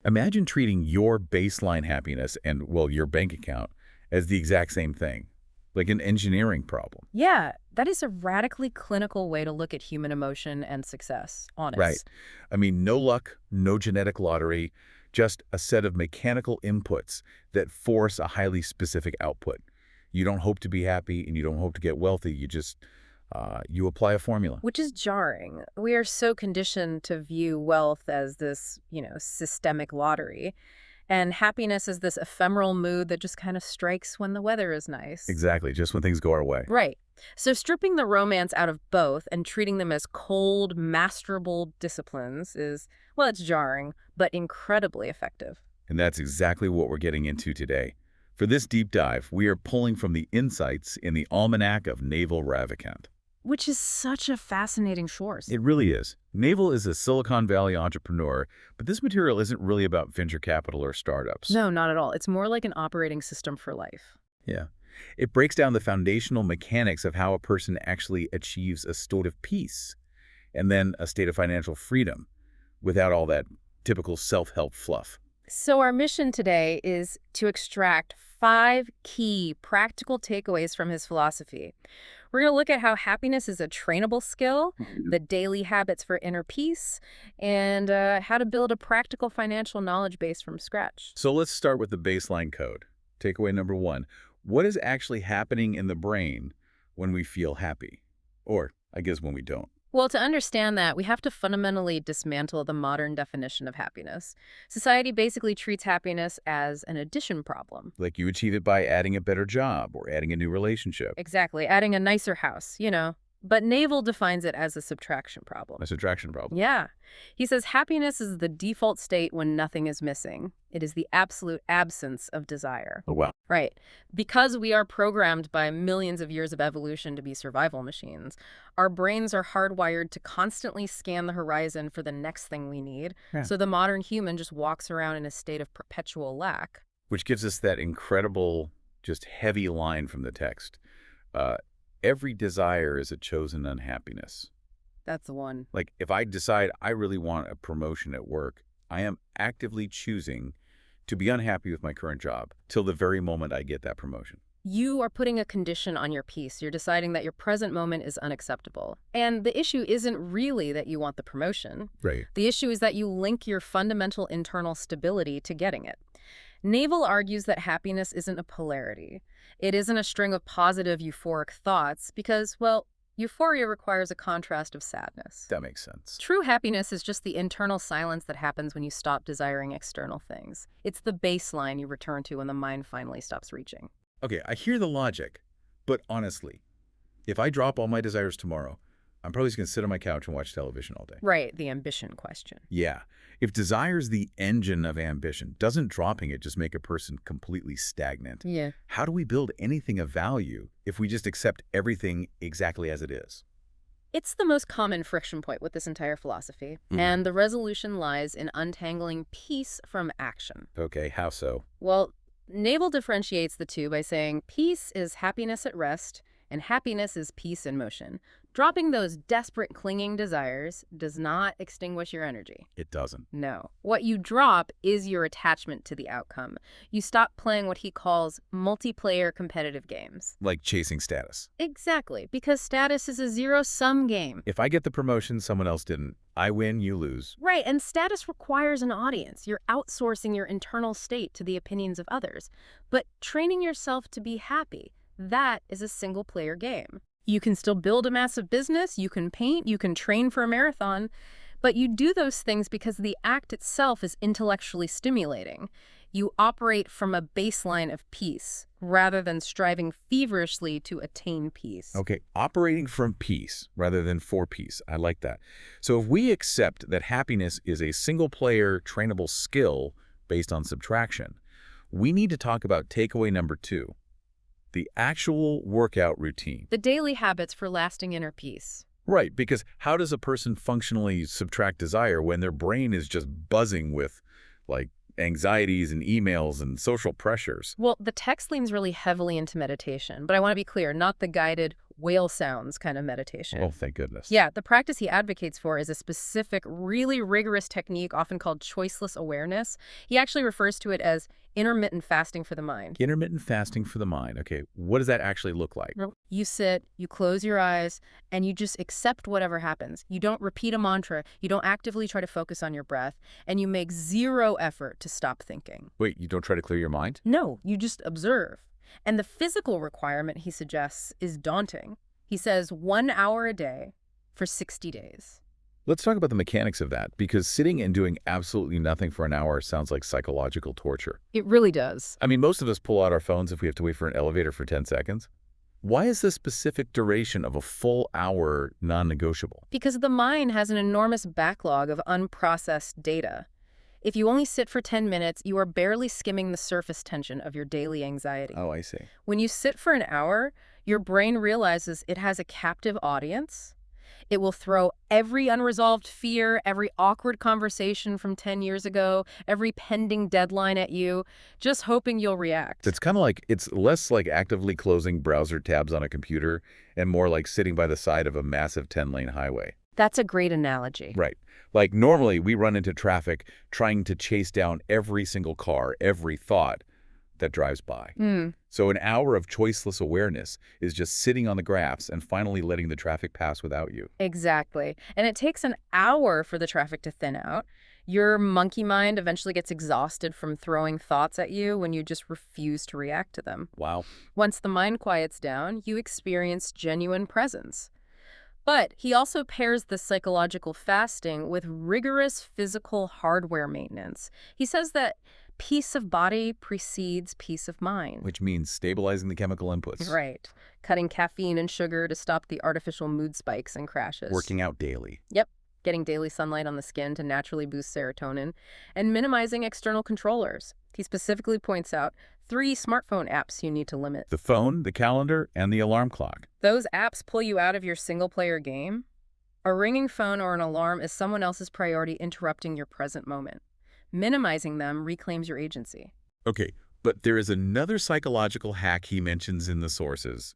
Imagine treating your baseline happiness and, well, your bank account as the exact same thing, like an engineering problem. Yeah, that is a radically clinical way to look at human emotion and success, Right. honest. I mean, no luck, no genetic lottery, just a set of mechanical inputs that force a highly specific output. You don't hope to be happy and you don't hope to get wealthy. You apply a formula. Which is jarring. We are so conditioned to view wealth as this, systemic lottery, and happiness as this ephemeral mood that just kind of strikes when the weather is nice. Exactly, just when things go our way. Right. So stripping the romance out of both and treating them as cold, masterable disciplines is, well, it's jarring, but incredibly effective. And that's exactly what we're getting into today. For this deep dive, we are pulling from the insights in the Almanack of Naval Ravikant. Which is such a fascinating source. It really is. Naval is a Silicon Valley entrepreneur, but this material isn't really about venture capital or startups. No, not at all. It's more like an operating system for life. Yeah. It breaks down the foundational mechanics of how a person actually achieves a state of peace and then a state of financial freedom without all that typical self-help fluff. So our mission today is to extract 5 key practical takeaways from his philosophy. We're going to look at how happiness is a trainable skill, the daily habits for inner peace, and how to build a practical financial knowledge base from scratch. So let's start with the baseline code. Takeaway number 1. What is actually happening in the brain when we feel happy? Or, I guess, when we don't. Well, to understand that, we have to fundamentally dismantle the modern definition of happiness. Society basically treats happiness as an addition problem. Like you achieve it by adding a better job or adding a new relationship. Exactly, adding a nicer house. But Naval defines it as a subtraction problem. A subtraction problem. Yeah. He says happiness is the default state when nothing is missing. It is the absolute absence of desire. Oh, wow. Right. Because we are programmed by millions of years of evolution to be survival machines, our brains are hardwired to constantly scan the horizon for the next thing we need. Yeah. So the modern human just walks around in a state of perpetual lack. Which gives us that incredible, just heavy line from the text. Every desire is a chosen unhappiness. That's the one. Like, if I decide I really want a promotion at work, I am actively choosing to be unhappy with my current job till the very moment I get that promotion. You are putting a condition on your peace. You're deciding that your present moment is unacceptable. And the issue isn't really that you want the promotion. Right. The issue is that you link your fundamental internal stability to getting it. Naval argues that happiness isn't a polarity. It isn't a string of positive euphoric thoughts because, well, euphoria requires a contrast of sadness. That makes sense. True happiness is just the internal silence that happens when you stop desiring external things. It's the baseline you return to when the mind finally stops reaching. Okay, I hear the logic, but honestly, if I drop all my desires tomorrow, I'm probably just going to sit on my couch and watch television all day. Right, the ambition question. Yeah. If desire is the engine of ambition, doesn't dropping it just make a person completely stagnant? Yeah. How do we build anything of value if we just accept everything exactly as it is? It's the most common friction point with this entire philosophy, and the resolution lies in untangling peace from action. Okay, how so? Well, Naval differentiates the two by saying peace is happiness at rest, and happiness is peace in motion. Dropping those desperate clinging desires does not extinguish your energy. It doesn't. No. What you drop is your attachment to the outcome. You stop playing what he calls multiplayer competitive games. Like chasing status. Exactly, because status is a zero-sum game. If I get the promotion someone else didn't, I win, you lose. Right, and status requires an audience. You're outsourcing your internal state to the opinions of others. But training yourself to be happy, that is a single-player game. You can still build a massive business, you can paint, you can train for a marathon, but you do those things because the act itself is intellectually stimulating. You operate from a baseline of peace, rather than striving feverishly to attain peace. Okay, operating from peace rather than for peace. I like that. So if we accept that happiness is a single-player trainable skill based on subtraction, we need to talk about takeaway number 2. The actual workout routine. The daily habits for lasting inner peace. Right, because how does a person functionally subtract desire when their brain is just buzzing with, like, anxieties and emails and social pressures? Well, the text leans really heavily into meditation, but I want to be clear, not the guided whale sounds kind of Oh, meditation. thank goodness. Yeah, the practice he advocates for is a specific, really rigorous technique often called choiceless awareness. He actually refers to it as intermittent fasting for the mind. Intermittent fasting for the mind. Okay, what does that actually look like? You sit, you close your eyes, and you just accept whatever happens. You don't repeat a mantra, you don't actively try to focus on your breath, and you make zero effort to stop thinking. Wait, you don't try to clear your mind? No, you just observe. And the physical requirement he suggests is daunting. He says 1 hour a day for 60 days. Let's talk about the mechanics of that, because sitting and doing absolutely nothing for an hour sounds like psychological torture. It really does. I mean, most of us pull out our phones if we have to wait for an elevator for 10 seconds. Why is the specific duration of a full hour non-negotiable? Because the mind has an enormous backlog of unprocessed data. If you only sit for 10 minutes, you are barely skimming the surface tension of your daily anxiety. Oh, I see. When you sit for an hour, your brain realizes it has a captive audience. It will throw every unresolved fear, every awkward conversation from 10 years ago, every pending deadline at you, just hoping you'll react. It's kind of like, it's less like actively closing browser tabs on a computer and more like sitting by the side of a massive 10-lane highway. That's a great analogy. Right. Like normally we run into traffic trying to chase down every single car, every thought that drives by. So an hour of choiceless awareness is just sitting on the graphs and finally letting the traffic pass without you. Exactly. And it takes an hour for the traffic to thin out. Your monkey mind eventually gets exhausted from throwing thoughts at you when you just refuse to react to them. Wow. Once the mind quiets down, you experience genuine presence. But he also pairs the psychological fasting with rigorous physical hardware maintenance. He says that peace of body precedes peace of mind. Which means stabilizing the chemical inputs. Right. Cutting caffeine and sugar to stop the artificial mood spikes and crashes. Working out daily. Yep. Getting daily sunlight on the skin to naturally boost serotonin. And minimizing external controllers. He specifically points out 3 smartphone apps you need to limit. The phone, the calendar, and the alarm clock. Those apps pull you out of your single-player game. A ringing phone or an alarm is someone else's priority interrupting your present moment. Minimizing them reclaims your agency. Okay, but there is another psychological hack he mentions in the sources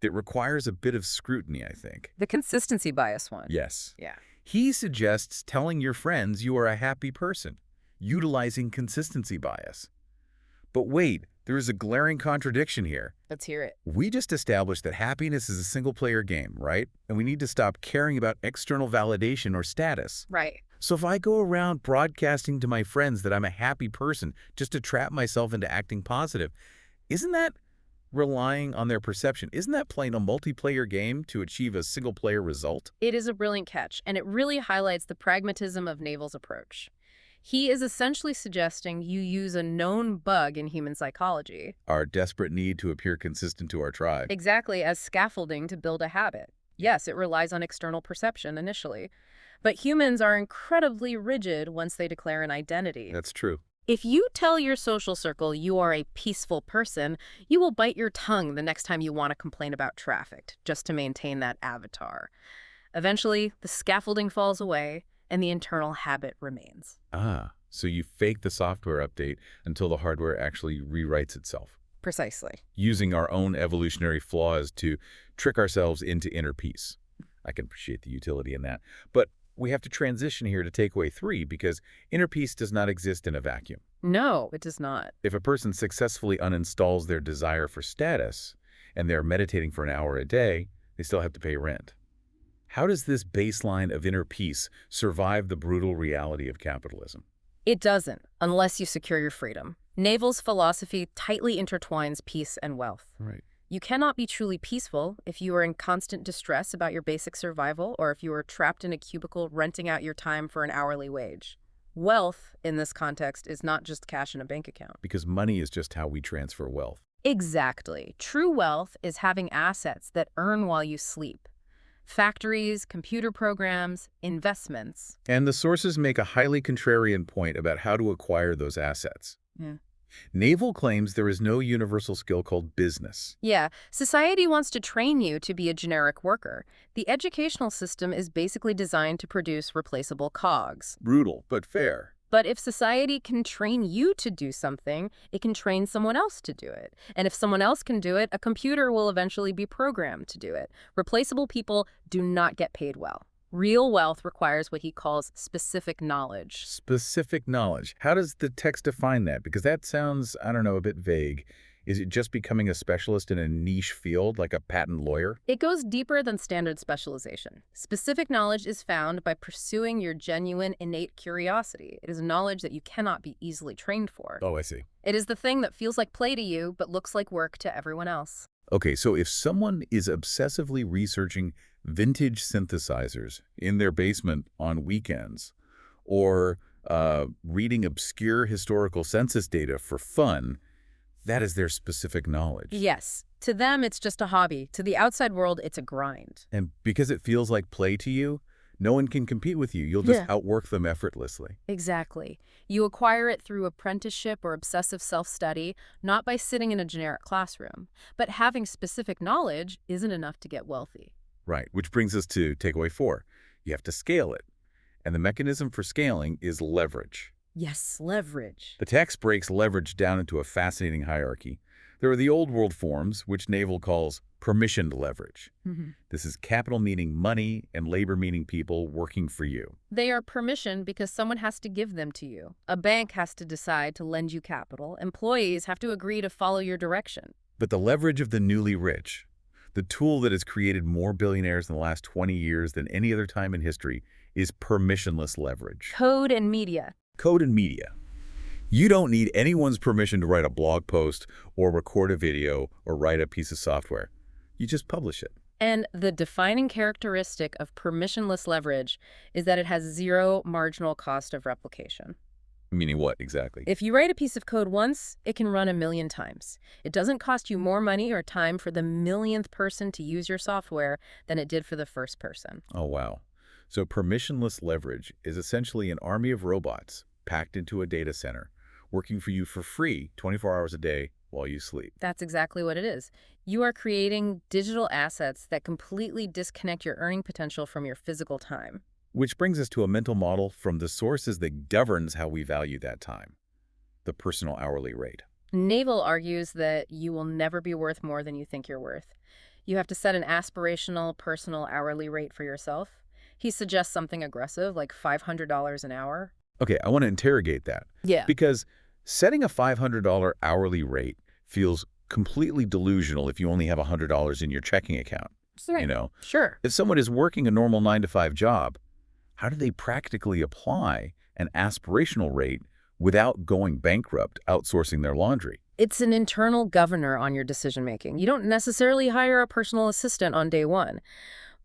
that requires a bit of scrutiny, I think. The consistency bias one. Yes. Yeah. He suggests telling your friends you are a happy person, utilizing consistency bias. But wait, there is a glaring contradiction here. Let's hear it. We just established that happiness is a single-player game, right? And we need to stop caring about external validation or status. Right. So if I go around broadcasting to my friends that I'm a happy person just to trap myself into acting positive, isn't that relying on their perception? Isn't that playing a multiplayer game to achieve a single-player result? It is a brilliant catch, and it really highlights the pragmatism of Naval's approach. He is essentially suggesting you use a known bug in human psychology. Our desperate need to appear consistent to our tribe. Exactly, as scaffolding to build a habit. Yes, it relies on external perception initially. But humans are incredibly rigid once they declare an identity. That's true. If you tell your social circle you are a peaceful person, you will bite your tongue the next time you want to complain about traffic, just to maintain that avatar. Eventually, the scaffolding falls away, and the internal habit remains. Ah, so you fake the software update until the hardware actually rewrites itself. Precisely. Using our own evolutionary flaws to trick ourselves into inner peace. I can appreciate the utility in that. But we have to transition here to takeaway 3 because inner peace does not exist in a vacuum. No, it does not. If a person successfully uninstalls their desire for status and they're meditating for an hour a day, they still have to pay rent. How does this baseline of inner peace survive the brutal reality of capitalism? It doesn't, unless you secure your freedom. Naval's philosophy tightly intertwines peace and wealth. Right. You cannot be truly peaceful if you are in constant distress about your basic survival or if you are trapped in a cubicle renting out your time for an hourly wage. Wealth, in this context, is not just cash in a bank account. Because money is just how we transfer wealth. Exactly. True wealth is having assets that earn while you sleep. Factories, computer programs, investments. And the sources make a highly contrarian point about how to acquire those assets. Yeah. Naval claims there is no universal skill called business. Yeah, society wants to train you to be a generic worker. The educational system is basically designed to produce replaceable cogs. Brutal, but fair. But if society can train you to do something, it can train someone else to do it. And if someone else can do it, a computer will eventually be programmed to do it. Replaceable people do not get paid well. Real wealth requires what he calls specific knowledge. Specific knowledge. How does the text define that? Because that sounds, I don't know, a bit vague. Is it just becoming a specialist in a niche field, like a patent lawyer? It goes deeper than standard specialization. Specific knowledge is found by pursuing your genuine, innate curiosity. It is knowledge that you cannot be easily trained for. Oh, I see. It is the thing that feels like play to you, but looks like work to everyone else. Okay, so if someone is obsessively researching vintage synthesizers in their basement on weekends, or reading obscure historical census data for fun, that is their specific knowledge. Yes. To them, it's just a hobby. To the outside world, it's a grind. And because it feels like play to you, no one can compete with you. You'll just outwork them effortlessly. Exactly. You acquire it through apprenticeship or obsessive self-study, not by sitting in a generic classroom. But having specific knowledge isn't enough to get wealthy. Right, which brings us to takeaway 4. You have to scale it. And the mechanism for scaling is leverage. Yes, leverage. The text breaks leverage down into a fascinating hierarchy. There are the old world forms, which Naval calls permissioned leverage. This is capital meaning money and labor meaning people working for you. They are permissioned because someone has to give them to you. A bank has to decide to lend you capital. Employees have to agree to follow your direction. But the leverage of the newly rich, the tool that has created more billionaires in the last 20 years than any other time in history, is permissionless leverage. Code and media. Code and media. You don't need anyone's permission to write a blog post or record a video or write a piece of software. You just publish it. And the defining characteristic of permissionless leverage is that it has zero marginal cost of replication. Meaning what exactly? If you write a piece of code once, it can run 1,000,000 times. It doesn't cost you more money or time for the millionth person to use your software than it did for the first person. Oh, wow. So permissionless leverage is essentially an army of robots packed into a data center, working for you for free 24 hours a day while you sleep. That's exactly what it is. You are creating digital assets that completely disconnect your earning potential from your physical time. Which brings us to a mental model from the sources that governs how we value that time, the personal hourly rate. Naval argues that you will never be worth more than you think you're worth. You have to set an aspirational personal hourly rate for yourself. He suggests something aggressive, like $500 an hour. Okay, I want to interrogate that. Yeah. Because setting a $500 hourly rate feels completely delusional if you only have $100 in your checking account. You know, Sure. if someone is working a normal 9-to-5 job, how do they practically apply an aspirational rate without going bankrupt, outsourcing their laundry? It's an internal governor on your decision-making. You don't necessarily hire a personal assistant on day one,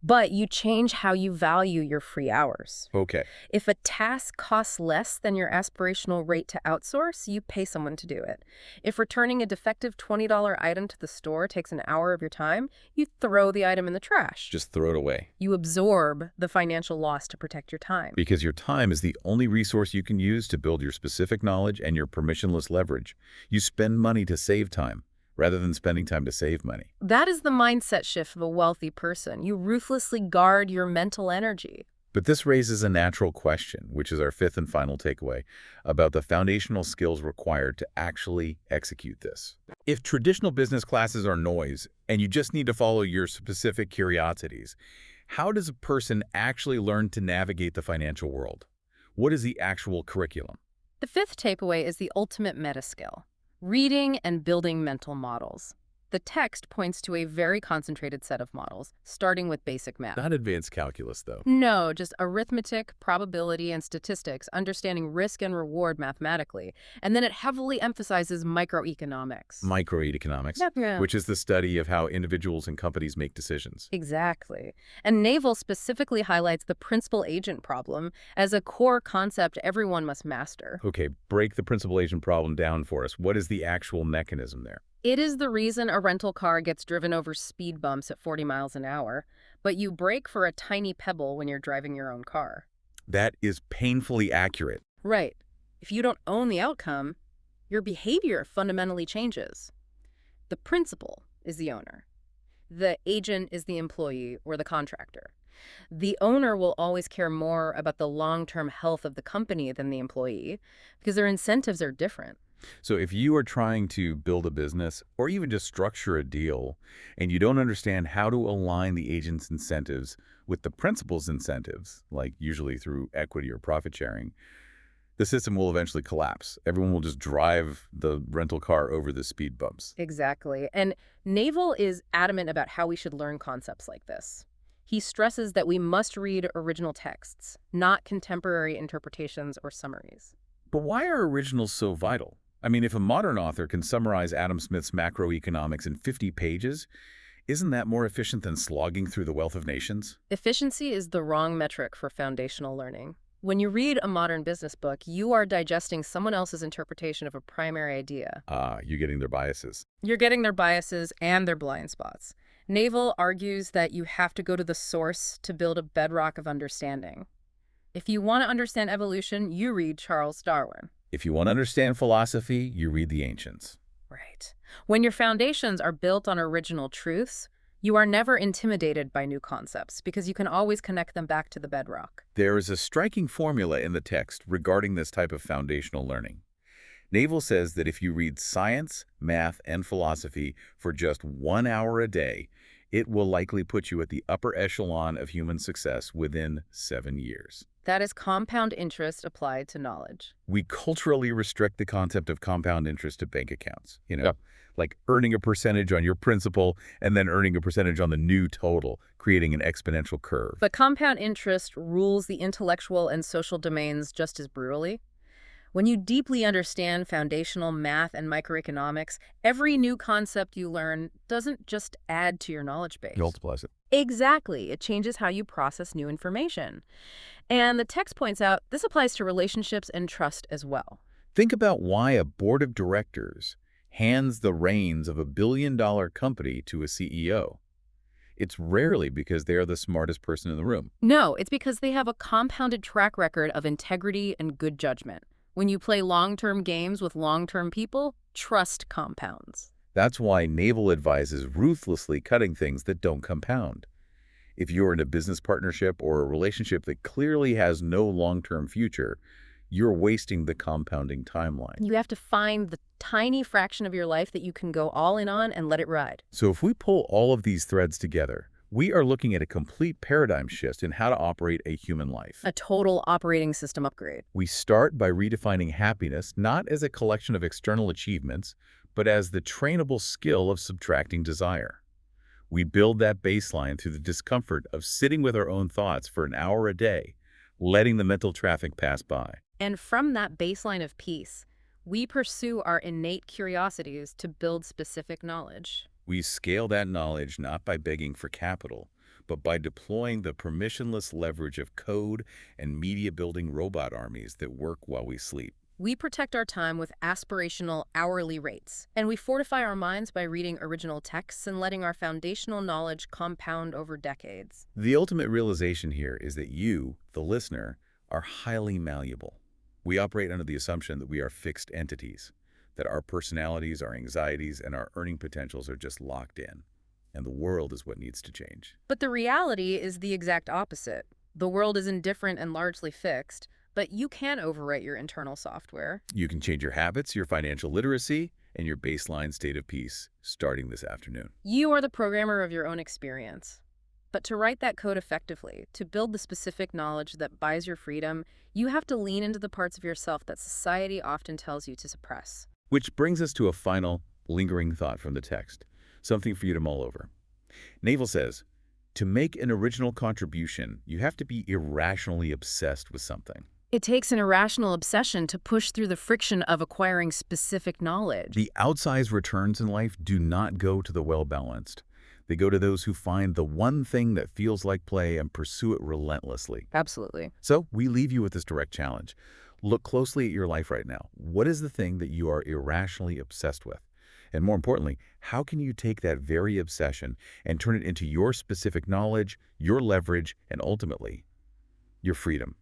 but you change how you value your free hours. Okay. If a task costs less than your aspirational rate to outsource, you pay someone to do it. If returning a defective $20 item to the store takes an hour of your time, you throw the item in the trash. Just throw it away. You absorb the financial loss to protect your time. Because your time is the only resource you can use to build your specific knowledge and your permissionless leverage. You spend money to save time, rather than spending time to save money. That is the mindset shift of a wealthy person. You ruthlessly guard your mental energy. But this raises a natural question, which is our 5th and final takeaway, about the foundational skills required to actually execute this. If traditional business classes are noise, and you just need to follow your specific curiosities, how does a person actually learn to navigate the financial world? What is the actual curriculum? The 5th takeaway is the ultimate meta skill: reading and building mental models. The text points to a very concentrated set of models, starting with basic math. Not advanced calculus, though. No, just arithmetic, probability, and statistics, understanding risk and reward mathematically. And then it heavily emphasizes microeconomics. Microeconomics, Yeah. which is the study of how individuals and companies make decisions. Exactly. And Naval specifically highlights the principal-agent problem as a core concept everyone must master. Okay, break the principal-agent problem down for us. What is the actual mechanism there? It is the reason a rental car gets driven over speed bumps at 40 miles an hour, but you brake for a tiny pebble when you're driving your own car. That is painfully accurate. Right. If you don't own the outcome, your behavior fundamentally changes. The principal is the owner. The agent is the employee or the contractor. The owner will always care more about the long-term health of the company than the employee because their incentives are different. So if you are trying to build a business or even just structure a deal and you don't understand how to align the agent's incentives with the principal's incentives, like usually through equity or profit sharing, the system will eventually collapse. Everyone will just drive the rental car over the speed bumps. Exactly. And Naval is adamant about how we should learn concepts like this. He stresses that we must read original texts, not contemporary interpretations or summaries. But why are originals so vital? I mean, if a modern author can summarize Adam Smith's macroeconomics in 50 pages, isn't that more efficient than slogging through the Wealth of Nations? Efficiency is the wrong metric for foundational learning. When you read a modern business book, you are digesting someone else's interpretation of a primary idea. You're getting their biases. You're getting their biases and their blind spots. Naval argues that you have to go to the source to build a bedrock of understanding. If you want to understand evolution, you read Charles Darwin. If you want to understand philosophy, you read the ancients. Right. When your foundations are built on original truths, you are never intimidated by new concepts because you can always connect them back to the bedrock. There is a striking formula in the text regarding this type of foundational learning. Naval says that if you read science, math, and philosophy for just 1 hour a day, it will likely put you at the upper echelon of human success within 7 years. That is compound interest applied to knowledge. We culturally restrict the concept of compound interest to bank accounts, Yeah. like earning a percentage on your principal and then earning a percentage on the new total, creating an exponential curve. But compound interest rules the intellectual and social domains just as brutally. When you deeply understand foundational math and microeconomics, every new concept you learn doesn't just add to your knowledge base. Multiplies it. Exactly. It changes how you process new information. And the text points out this applies to relationships and trust as well. Think about why a board of directors hands the reins of a billion-dollar company to a CEO. It's rarely because they are the smartest person in the room. No, it's because they have a compounded track record of integrity and good judgment. When you play long-term games with long-term people, trust compounds. That's why Naval advises ruthlessly cutting things that don't compound. If you're in a business partnership or a relationship that clearly has no long-term future, you're wasting the compounding timeline. You have to find the tiny fraction of your life that you can go all in on and let it ride. So if we pull all of these threads together, we are looking at a complete paradigm shift in how to operate a human life. A total operating system upgrade. We start by redefining happiness not as a collection of external achievements, but as the trainable skill of subtracting desire. We build that baseline through the discomfort of sitting with our own thoughts for an hour a day, letting the mental traffic pass by. And from that baseline of peace, we pursue our innate curiosities to build specific knowledge. We scale that knowledge not by begging for capital, but by deploying the permissionless leverage of code and media-building robot armies that work while we sleep. We protect our time with aspirational hourly rates, and we fortify our minds by reading original texts and letting our foundational knowledge compound over decades. The ultimate realization here is that you, the listener, are highly malleable. We operate under the assumption that we are fixed entities, that our personalities, our anxieties, and our earning potentials are just locked in, and the world is what needs to change. But the reality is the exact opposite. The world is indifferent and largely fixed, but you can overwrite your internal software. You can change your habits, your financial literacy, and your baseline state of peace starting this afternoon. You are the programmer of your own experience. But to write that code effectively, to build the specific knowledge that buys your freedom, you have to lean into the parts of yourself that society often tells you to suppress. Which brings us to a final, lingering thought from the text, something for you to mull over. Naval says, to make an original contribution, you have to be irrationally obsessed with something. It takes an irrational obsession to push through the friction of acquiring specific knowledge. The outsized returns in life do not go to the well-balanced. They go to those who find the one thing that feels like play and pursue it relentlessly. Absolutely. So we leave you with this direct challenge. Look closely at your life right now. What is the thing that you are irrationally obsessed with? And more importantly, how can you take that very obsession and turn it into your specific knowledge, your leverage, and ultimately, your freedom?